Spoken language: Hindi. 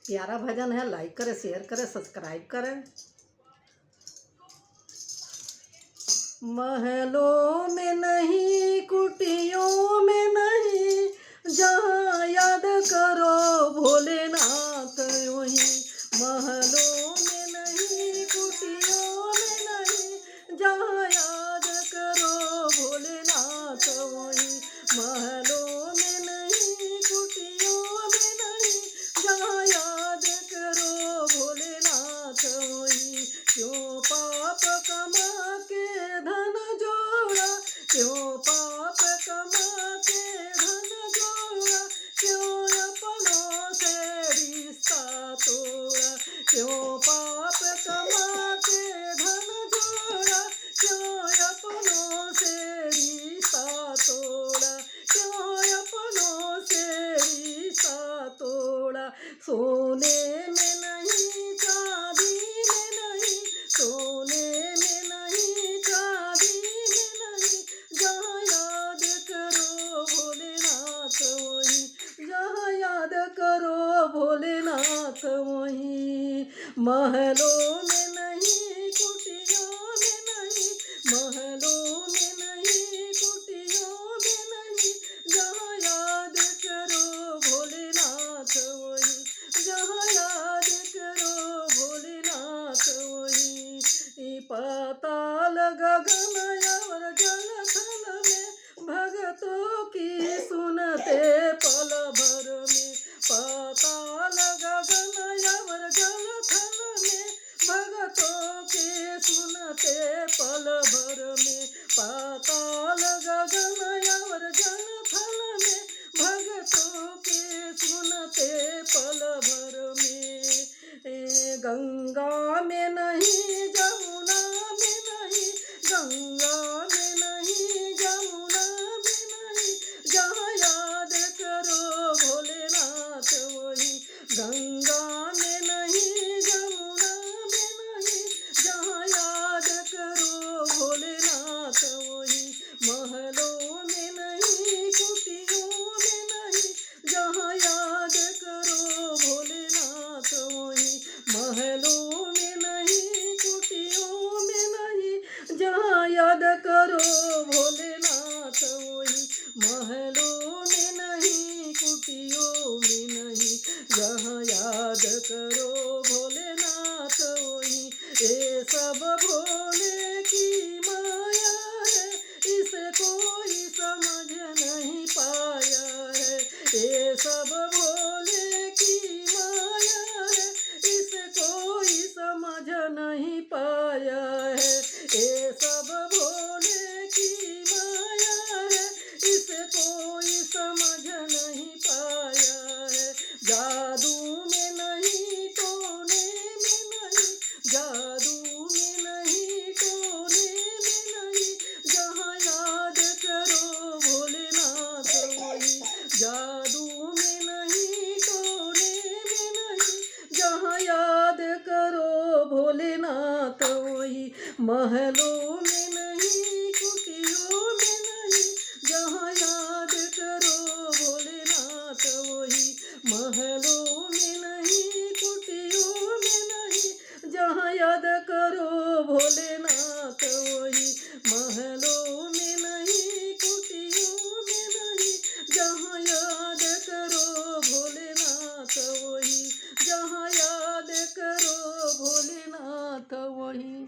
प्यारा भजन है, लाइक करें, शेयर करें, सब्सक्राइब करें। महलों में नहीं, कुटियों में नहीं, जहाँ याद करो भोलेनाथ वहीं। महलों में नहीं, कुटियों में नहीं, जहाँ याद करो भोलेनाथ वहीं। महलों में नहीं, कुटियों में नहीं, जहाँ याद करो भोलेनाथ वहीं। क्यों पाप कमा के धन जोड़ा, क्यों पाप कमा के धन जोड़ा, क्यों अपनों से रिश्ता तोड़ा। क्यों पाप कमा के धन जोड़ा, क्यों अपनों से रिश्ता तोड़ा, क्यों अपनों से रिश्ता तोड़ा। सोने में नहीं, चांदी में नहीं, सोने में नहीं, चांदी में नहीं, जहाँ याद करो भोलेनाथ वहीं। जहाँ याद करो भोलेनाथ वहीं। महलों में नहीं, कुटियों में नहीं, महलों में नहीं, कुटियों में नहीं, जहाँ याद करो भोलेनाथ वहीं। जहाँ याद करो भोलेनाथ वहीं। पाताल गगन और जल थल में, भगतों की सुनते पल भर में। पाताल गगन और जल थल में, भगतों के सुनते पल भर में। पाताल गगन और जल थल में, भगतों के सुनते पल भर में। गंगा में नहीं, जमुना में नहीं, गंगा में नहीं, जमुना में नहीं, जहाँ याद करो भोलेनाथ वहीं। गंगा में नहीं, जमुना में नहीं, जहाँ याद करो भोलेनाथ वहीं। महलों में नहीं, कुटियों में नहीं, जहाँ याद करो भोलेनाथ वहीं। महलों में नहीं, कुटियों में नहीं, जहाँ याद करो भोलेनाथ वहीं। महलों में नहीं, कुटियों में नहीं, जहाँ याद करो भोलेनाथ वहीं। ये सब भोले की माया है, इसे कोई समझ नहीं पाया है। ये सब भोले की माया है, इसे कोई समझ नहीं पाया है। ये सब भोले की माया है, इसे कोई समझ नहीं पाया है। जादू में नहीं, टोने में नहीं, जादू में नहीं, टोने में नहीं, जहाँ याद करो भोलेनाथ वहीं। जादू में नहीं, टोने में नहीं, जहाँ याद करो भोलेनाथ वहीं। महलों में नहीं, कुटियों में नहीं, जहाँ याद करो भोलेनाथ वहीं। महलों में नहीं, कुटियों में नहीं, जहाँ याद करो भोलेनाथ वहीं। महलों में नहीं, कुटियों में नहीं, जहाँ याद करो भोलेनाथ वहीं। जहाँ याद करो भोलेनाथ वहीं।